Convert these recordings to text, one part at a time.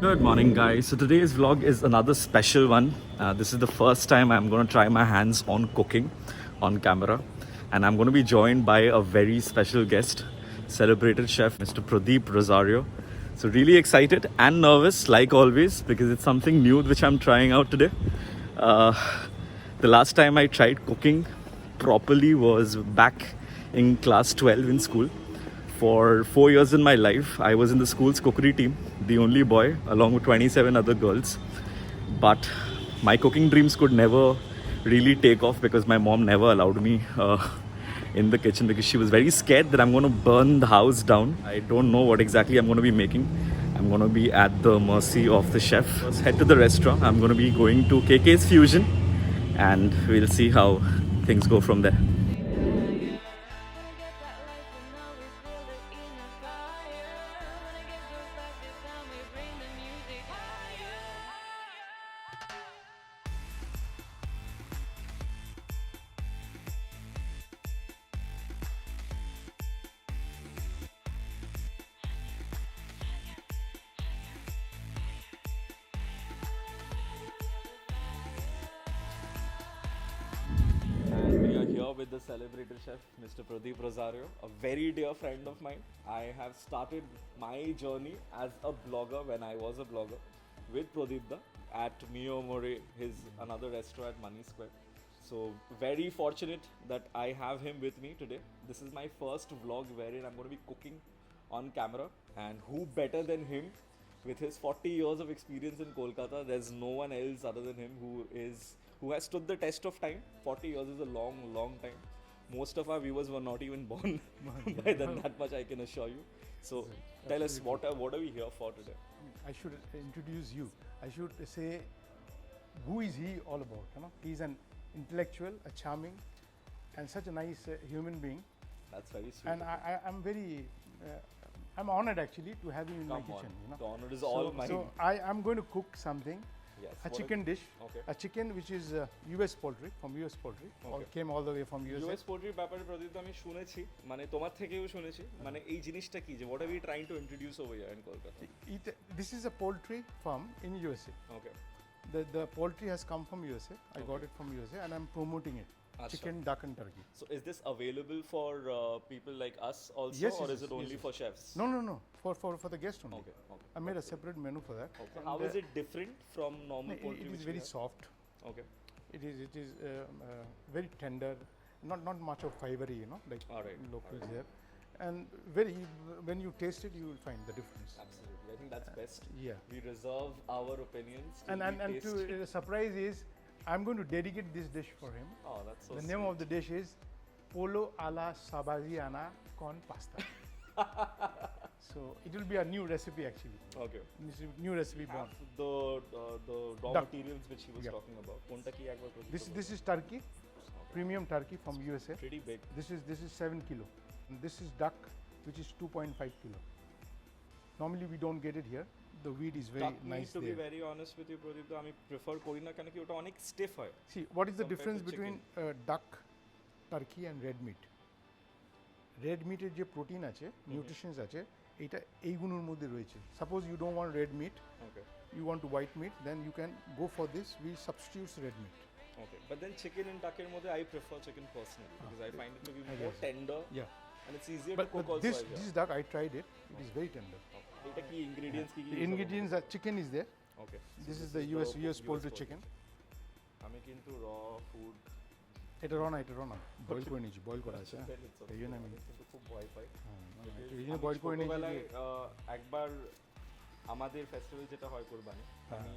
Good morning, guys. So today's vlog is another special one. This is the first time I'm going to try my hands on cooking on camera, and I'm going to be joined by a very special guest, celebrated chef Mr. Pradeep Rosario. So really excited and nervous, like always, because it's something new which I'm trying out today. Uh, the last time I tried cooking properly was back in class 12 in school. For 4 years in my life, I was in the school's cookery team, the only boy, along with 27 other girls. But my cooking dreams could never really take off because my mom never allowed me in the kitchen because she was very scared that I'm going to burn the house down. I don't know what exactly I'm going to be making. I'm going to be at the mercy of the chef. Let's head to the restaurant. I'm going to be going to KK's Fusion and we'll see how things go from there. And we are here with the celebrated chef, Mr. Pradeep Rosario, a very dear friend of mine. I have started my journey as a blogger when I was a blogger with Pradeep Da at Mio More, his another restaurant at Money Square. So very fortunate that I have him with me today. This is my first vlog wherein I'm going to be cooking on camera, and who better than him with his 40 years of experience in Kolkata. There's no one else other than him who has stood the test of time. 40 years is a long, long time. Most of our viewers were not even born by then. That much I can assure you. So tell us what are we here for today? I should introduce you. I should say, who is he all about? He's an intellectual, a charming, and such a nice human being. That's very sweet. And I'm very, I'm honored actually to have you in my Come on. kitchen. The honor is all mine. So I'm going to cook something. Yes. A chicken dish, Okay. a chicken which is US poultry, from US poultry, Okay. came all the way from USA. US পোল্ট্রির ব্যাপারে প্রদীপ আমি শুনেছি, মানে তোমার থেকেও শুনেছি, মানে এই জিনিসটা কি, যে what are we trying to introduce over here in Kolkata? This is a poultry farm in USA. Okay. The poultry has come from USA. I got it from USA and I'm promoting it. Achha. Chicken, duck and turkey. So is this available for people like us also, Yes, or yes, is it yes, only yes. for chefs? No. For the guest only. Okay. Okay. I made a separate menu for that. Okay. And, How is it different from normal poultry? It is which we very have? soft. Okay. It is very tender. Not much of fibery, like Alright, locals alright. here. And very, when you taste it, you will find the difference. Absolutely. I think that's best. Yeah. We reserve our opinions. till And we taste it. the surprise is, I'm going to dedicate this dish for him. Oh, that's so The sweet. name of the dish is Polo alla Sabaziana con pasta. So it will be a new recipe actually. Okay. New recipe born. Have the raw Duck. materials which he was Yeah. talking about. কোনটা কি একবার প্রদীপ This is turkey, premium turkey from USA. pretty big. This is 7 kilo. And this is duck, which is 2.5 kilo. Normally we don't get it here. The wheat is very Duck meat, nice to be there. very honest with you, প্রদীপ আমি prefer করি না কেন কি ওটা অনেক স্টিফ হয়। See, what is the compared difference to between duck, turkey and red meat? Red মিটের যে প্রোটিন আছে, নিউট্রিশনস আছে, এটা এইগুলোর মধ্যে রয়েছে। Suppose you don't want red meat, Okay. you want white meat, then you can go for this. We substitute red meat. Okay. But then chicken and duck এর মধ্যে I prefer chicken personally because I find it to be I more guess. tender Yeah. and it's easier But, to cook but also. I guess. this duck, I tried it. It is very tender. Okay. এটা কি ingredients কি কি? The use হবে? ingredients are chicken is there. Okay. So This is the US poultry chicken. আমি কিন্তু raw food এটা রনা boil করে নিয়েছি, বয়েল করা আছে। হ্যাঁ। It's okay. এই জন্য আমি কিন্তু খুব ভয় পাই। এই জন্য বয়েল করে নিয়েছি। ছোটবেলায় একবার আমাদের ফেস্টিভ্যাল যেটা হয় কোরবানি, আমি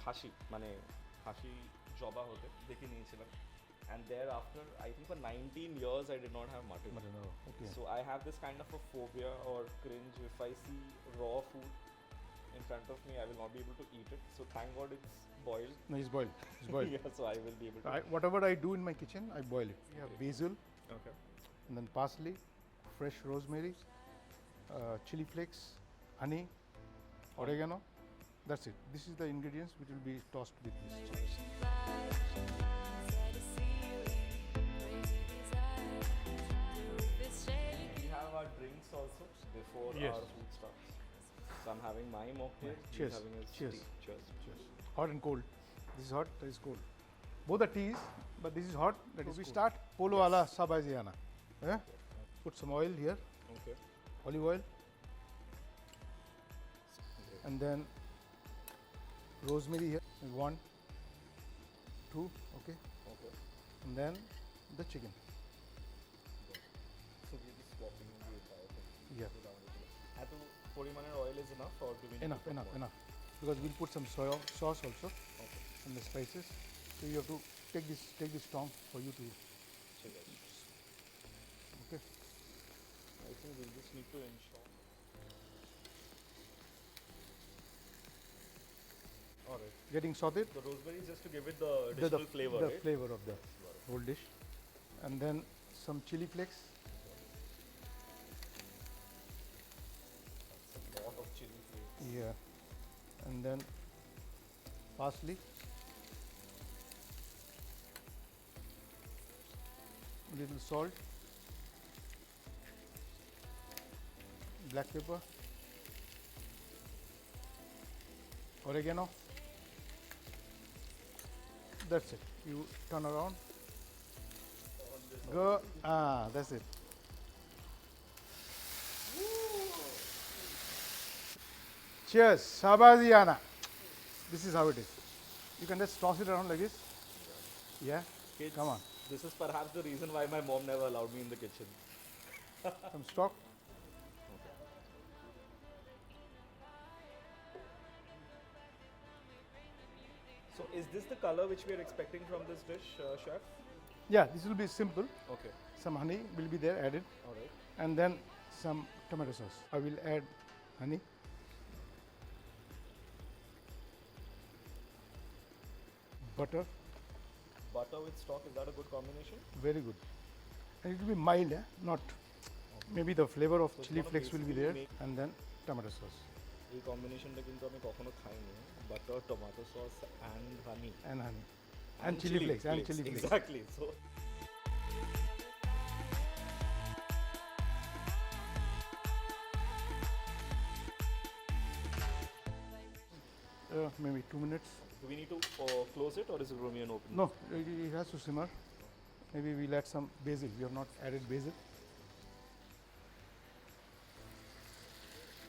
খাসি জবা হতে দেখে নিয়েছিলাম, and thereafter I think for 19 years I did not have mutton. Okay. So I have this kind of a phobia or cringe if I see raw food in front of me. I will not be able to eat it. So thank God it's boiled. No, it's boiled. It's boiled. Yeah, so I will be able to. Whatever I do in my kitchen, I boil it. We have basil, Okay. and then parsley, fresh rosemary, chili flakes, honey, oregano. That's it. This is the ingredients which will be tossed with this chicken. We have our drinks also before Yes. our food starts. So I'm having my mocktail. He's Cheers. having his Cheers. tea. Cheers. Cheers. Hot and cold. This is hot, that is cold. Both are teas, but this is hot, that is cold. We start Polo ala Sabaziana. Yeah? Put some oil here, Okay. olive oil. And then rosemary here. 1, 2, okay. Okay. And then the chicken. So we're just swapping the entire thing. Yeah. At Porimaner oil is enough, or do we need Enough, to put enough, more? enough. Because we'll put some soy sauce also Okay. and the spices. So you have to take this tongue for you to. Cheers. Okay. I think we just need to ensure. Alright. Getting sauteed. The rosemary is just to give it the additional flavor, the right? flavor of the whole dish. And then some chili flakes. A lot of chili flakes. Yeah. And then parsley. Little salt. Black pepper. Oregano. That's it. You turn around. Go. That's it. Cheers. Shabaziana. This is how it is. You can just toss it around like this. Yeah. Kids, Come on. This is perhaps the reason why my mom never allowed me in the kitchen. Some stock. So is this the color which we are expecting from this dish, chef? Yeah, this will be simple. Okay. Some honey will be there added. Alright. And then some tomato sauce. I will add honey. Butter. Butter with stock, is that a good combination? Very good. And it will be mild, not. Maybe the flavor of So it's chili gonna flakes will be basically there. make- And then tomato sauce এই কম্বিনেশনটা কিন্তু আমি কখনো খাইনি butter tomato sauce and honey and honey. And chili flakes. And chili flakes. Exactly. So Maybe 2 minutes. do we need to close it, or is it Romeo open? No, it has to simmer. Maybe we'll add some basil. We have not added basil.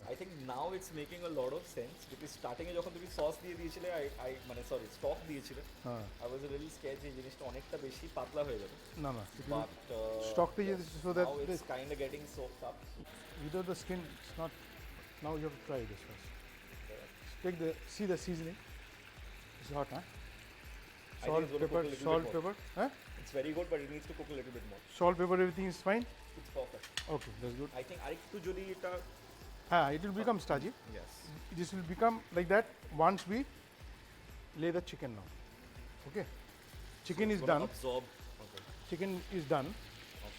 I think now it's making a lot of sense because starting এ যখন তুমি sauce দিয়ে দিয়েছিলে I মানে sorry stock দিয়েছিলে I was a little scared যে জিনিসটা অনেকটা বেশি পাতলা হয়ে যাবে No, no. It will but stock the so that now the, it's kind of getting soaked up. without the skin, it's not. Now you have to try this first. Take see the seasoning. It's hot, huh? I think Salt, it's gonna pepper, cook a little salt, bit more. pepper. Huh? It's very good, but it needs to cook a little bit more. Salt, pepper, everything is fine. It's perfect. Okay, that's good. I think আরেকটু যদি এটা It will become starchy. yes This will become like that once we lay the chicken now. Okay. Chicken it's is gonna done. absorb. Okay. Chicken is done.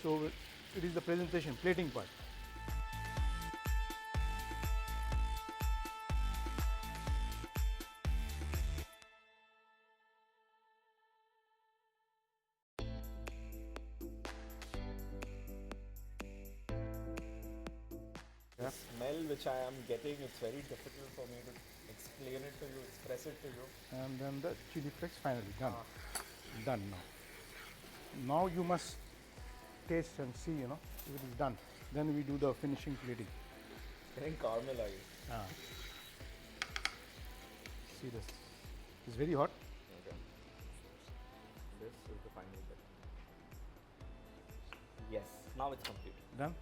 So it is the presentation, plating part. The smell which I am getting, it's very difficult for me to explain it to you, express it to you. And then the chili flakes finally done. Done now. Now you must taste and see, if it is done. Then we do the finishing plating. It's getting caramelized. See this. It's very hot. Okay. This is the final bit. Yes, now it's complete. Done.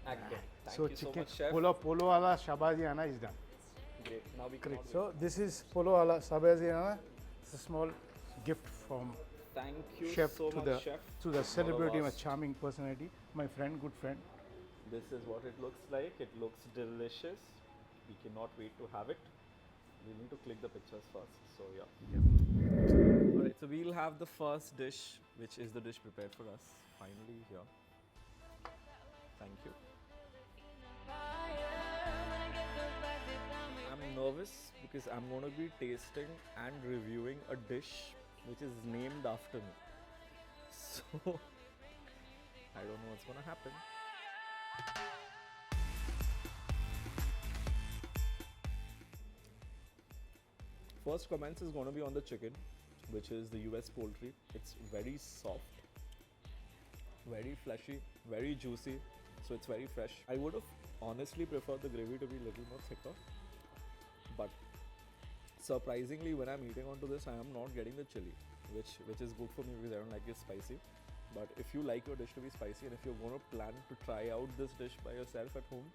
Again. Thank So you so chicken much, chef. polo ala shabaziana is done. Great. Now we Correct. cannot So this is polo ala shabaziana. It's a small gift from wait. Thank you chef so to much, the chef. to the celebrity, my us. charming personality, my friend, good friend. This is what it looks like. It looks delicious. We cannot wait to have it. We need to click the pictures first. So yeah. Alright, so we'll have the first dish, which is the dish prepared for us. Finally here. Thank you. I'm nervous because I'm going to be tasting and reviewing a dish which is named after me. So I don't know what's going to happen. First comments is going to be on the chicken, which is the US poultry. It's very soft, very fleshy, very juicy, so it's very fresh. I would have honestly preferred the gravy to be a little more thicker, but surprisingly when I'm eating onto this, I am not getting the chili, which is good for me because I don't like it spicy. But if you like your dish to be spicy and if you're going to plan to try out this dish by yourself at home,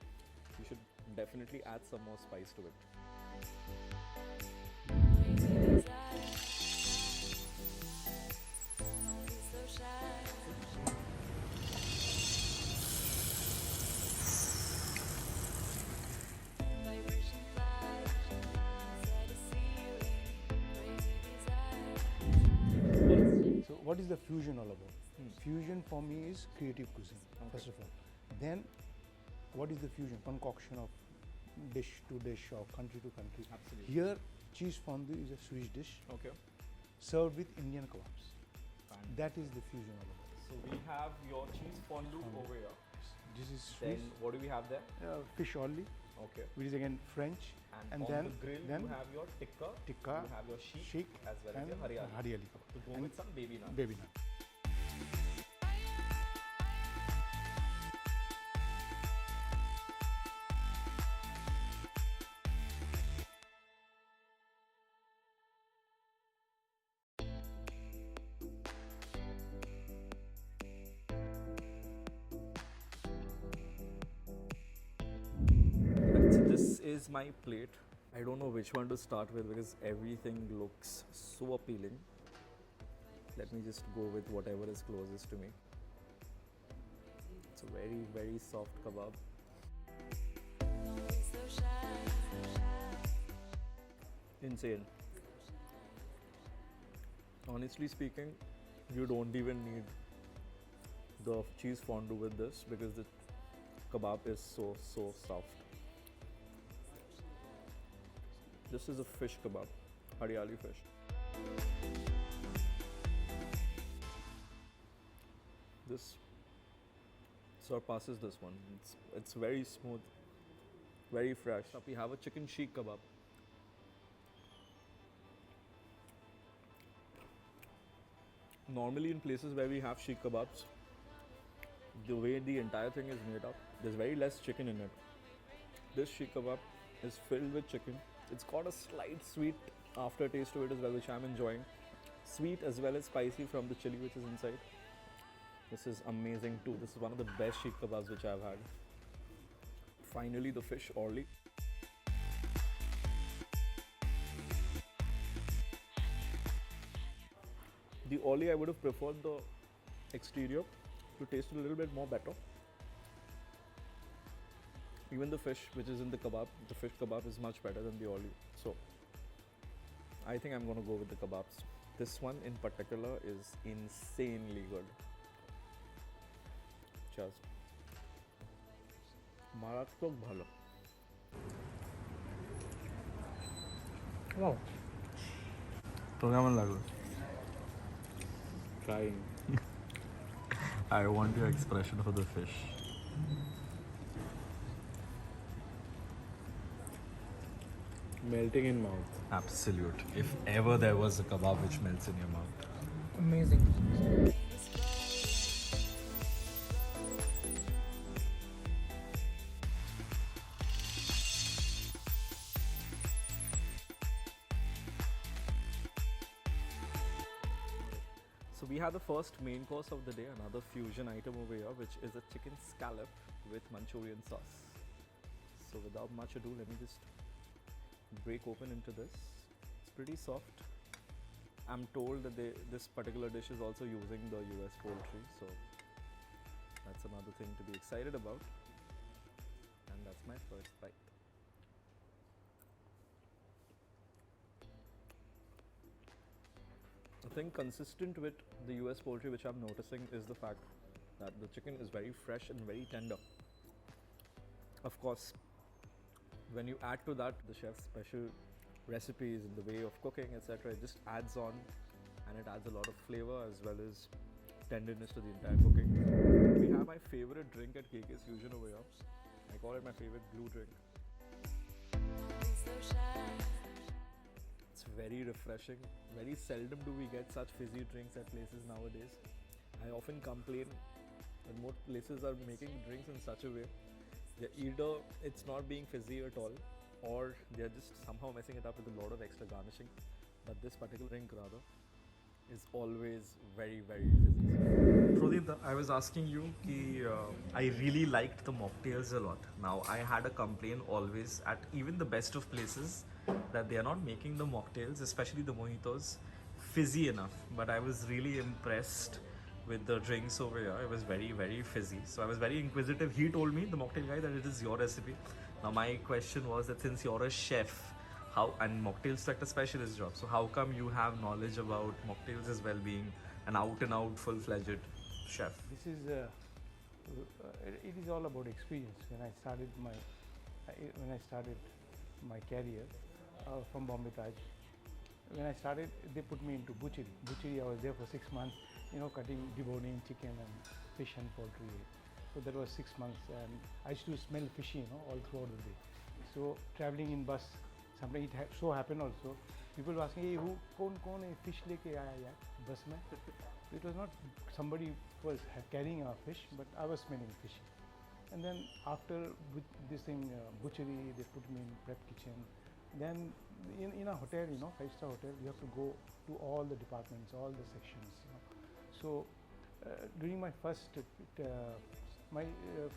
you should definitely add some more spice to it. So what is the fusion all about? Fusion for me is creative cuisine, first of all. Then what is the fusion? Concoction of dish to dish or country to country. Absolutely. Here, cheese fondue is a Swiss dish Okay. served with Indian kebabs. Fine. That is the fusion all about. So we have your cheese fondue over here. This is Swiss Then what do we have there? fish only, Okay. which is again French. And on then the grill then you have your tikka, tikka, you have your sheikh, sheikh as well as and your haryali. haryali kebab. To go And with some baby naan. baby naan. So this is my plate. I don't know which one to start with because everything looks so appealing. Let me just go with whatever is closest to me. It's a very, very soft kebab. Insane. Honestly speaking, you don't even need the cheese fondue with this because the kebab is so soft. This is a fish kebab, haryali fish. This surpasses this one. It's very smooth, very fresh. Up we have a chicken sheikh kebab. Normally in places where we have sheikh kebabs, the way the entire thing is made up, there's very less chicken in it. This sheikh kebab is filled with chicken. It's got a slight sweet aftertaste to it as well, which I'm enjoying. Sweet as well as spicy from the chili which is inside. This is amazing too. This is one of the best sheikh kebabs which I've had. Finally, the fish orly. The orly, I would have preferred the exterior to taste a little bit more better. Even the fish which is in the kebab, the fish kebab is much better than the orly. So, I think I'm going to go with the kebabs. This one in particular is insanely good. Cheers. মারাত্মক ভালো। Wow. তো কেমন লাগলো? Trying. I want your expression for the fish. Melting in mouth. Absolute. If ever there was a kebab which melts in your mouth. Amazing. So we have the first main course of the day, another fusion item over here, which is a chicken scallop with Manchurian sauce. So without much ado, let me just break open into this. It's pretty soft. I'm told that this particular dish is also using the US poultry, so that's another thing to be excited about. And that's my first bite. The thing consistent with the US poultry which I'm noticing is the fact that the chicken is very fresh and very tender. Of course, when you add to that the chef's special recipes in the way of cooking, etc., it just adds on and it adds a lot of flavor as well as tenderness to the entire cooking. We have my favorite drink at KK's Fusion over here. I call it my favorite blue drink. It's very very refreshing. Very seldom do we get such fizzy drinks at places nowadays. I often complain that most places are making drinks in such a way that either it's not being fizzy at all, or they're just somehow messing it up with a lot of extra garnishing. But this particular drink rather is always very fizzy. Pradip, I was asking you ki, I really liked the mocktails a lot. Now, I had a complaint always at even the best of places that they are not making the mocktails, especially the mojitos, fizzy enough. But I was really impressed with the drinks over here. It was very fizzy. So I was very inquisitive. He told me, the mocktail guy, that it is your recipe. Now, my question was that since you're a chef, how, and mocktails like a specialist job, so how come you have knowledge about mocktails as well, being an out and out full-fledged chef? This is it is all about experience. When I started my career from Bombay Taj, when I started, they put me into butchery. I was there for 6 months, cutting, deboning chicken and fish and poultry. So that was 6 months, and I used to smell fishy, all throughout the day. So traveling in bus, sometimes so happened also. People were asking, "Hey, कौन है fish लेके आया यार bus में?" It was not somebody was carrying a fish, but I was smelling fishy. And then after with this thing, butchery, they put me in prep kitchen. Then in a hotel, 5-star hotel, you have to go to all the departments, all the sections. So during my first, my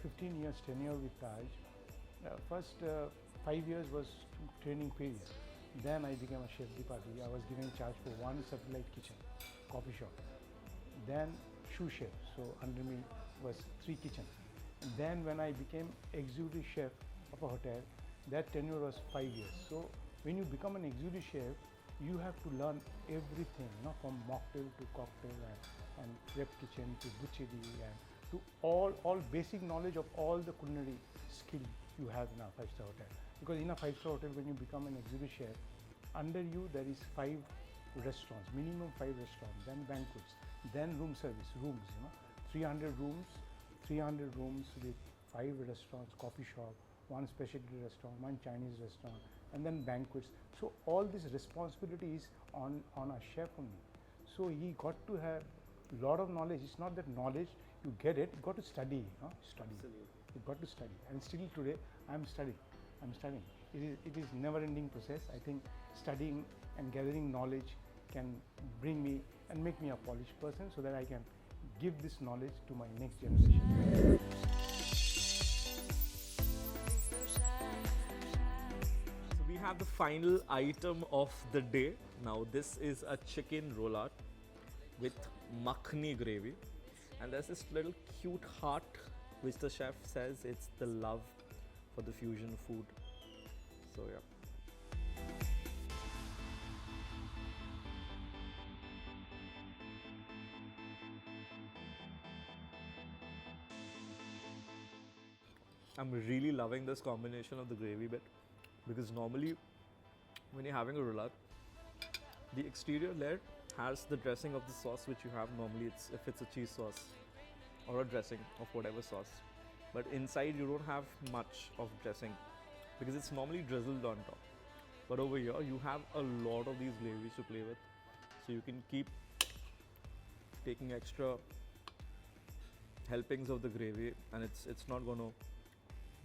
15 years tenure with Taj, first 5 years was training period. Then I became a chef de partie. I was given charge for one satellite kitchen, coffee shop. Then sous chef, so under me was 3 kitchens. Then when I became executive chef of a hotel, that tenure was 5 years. So when you become an executive chef, you have to learn everything, from mocktail to cocktail and prep kitchen to butchery and to all basic knowledge of all the culinary skill you have in a 5-star hotel. Because in a 5-star hotel, when you become an executive chef, under you there is 5 restaurants, minimum 5 restaurants, then banquets, then room service, rooms, 300 rooms with 5 restaurants, coffee shop, 1 specialty restaurant, 1 Chinese restaurant, and then banquets. So all this responsibility is on a chef only. So he got to have a lot of knowledge. It's not that knowledge, you get it, you got to study, study. Absolutely. You got to study. And still today, I'm studying. It is never-ending process. I think studying and gathering knowledge can bring me and make me a polished person so that I can give this knowledge to my next generation. So we have the final item of the day. Now this is a chicken rollout with makhni gravy, and there's this little cute heart which the chef says it's the love for the fusion food. So yeah. I'm really loving this combination of the gravy bit, because normally when you're having a roulade, the exterior layer has the dressing of the sauce which you have normally. If it's a cheese sauce or a dressing of whatever sauce, but inside you don't have much of dressing because it's normally drizzled on top. But over here you have a lot of these gravies to play with, so you can keep taking extra helpings of the gravy, and it's not going to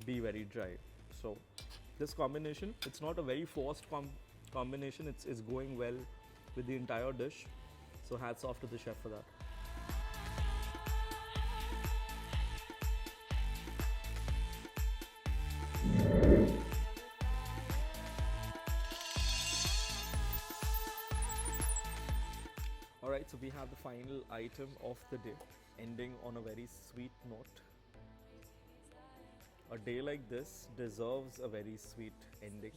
be very dry. So this combination, it's not a very forced combination, it's going well with the entire dish. So hats off to the chef for that. Alright, so we have the final item of the day, ending on a very sweet note. A day like this deserves a very sweet ending,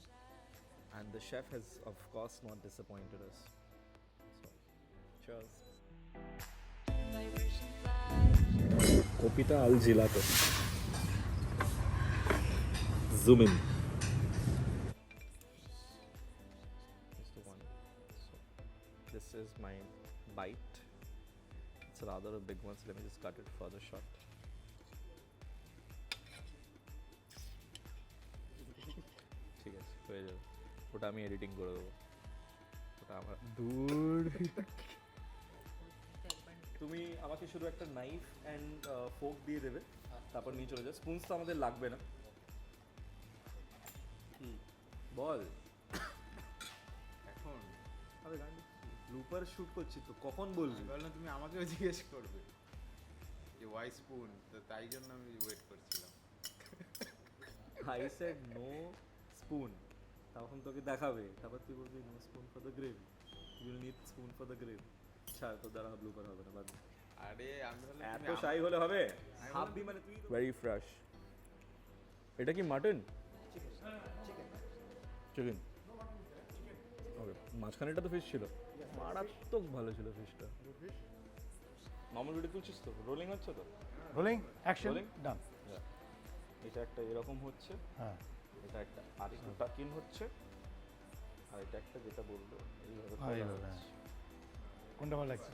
and the chef has of course not disappointed us. So, cheers. Copita al gelato. Zoom in. This is the one. So, this is my bite. It's rather a big one, so let me just cut it further short. ঠিক আছে হয়ে যাবে, ওটা আমি editing করে দেবো, ওটা ব্যাপারটা আমার দূর। তুমি আমাকে শুধু একটা নাইফ অ্যান্ড ফোক দিয়ে দেবে, তারপর নিয়ে চলে যাও। স্পুনস তো আমাদের লাগবে না। কি বল? এখন আরে ব্লুপার শুট করছি তো, কখন বলবি? বললাম তুমি আমাকেও জিজ্ঞেস করবে যে ওয়াই স্পুন, তো তাই জন্য আমি ওয়েট করছিলাম। আই সেড নো স্পুন, তখন তোকে দেখাবে, তারপর তুই বলবি no spoon for the gravy, you need spoon for the gravy. ছাড়, তো দ্বারা ব্লুপার হবে না, বাদ দে। আরে আমি বললাম এত তুমি শাই হলে হবে? আমি হাফ বি মানে তুই ভেরি ফ্রেশ। এটা কি মাটন? চিকেন। ওকে, মাঝখানেটা তো ফিশ ছিল, মারাত্মক ভালো ছিল ফিশটা। নর্মাল ভিডিও তুলছিস তো? রোলিং হচ্ছে তো? Rolling action Rolling? ডান। এটা একটা এরকম হচ্ছে, হ্যাঁ এটা একটা আরেকটু টাকিন হচ্ছে, আর এটা একটা যেটা বললো এইভাবে হ্যাঁ, খোলা এইভাবে, হচ্ছে। কোনটা ভালো লাগছে?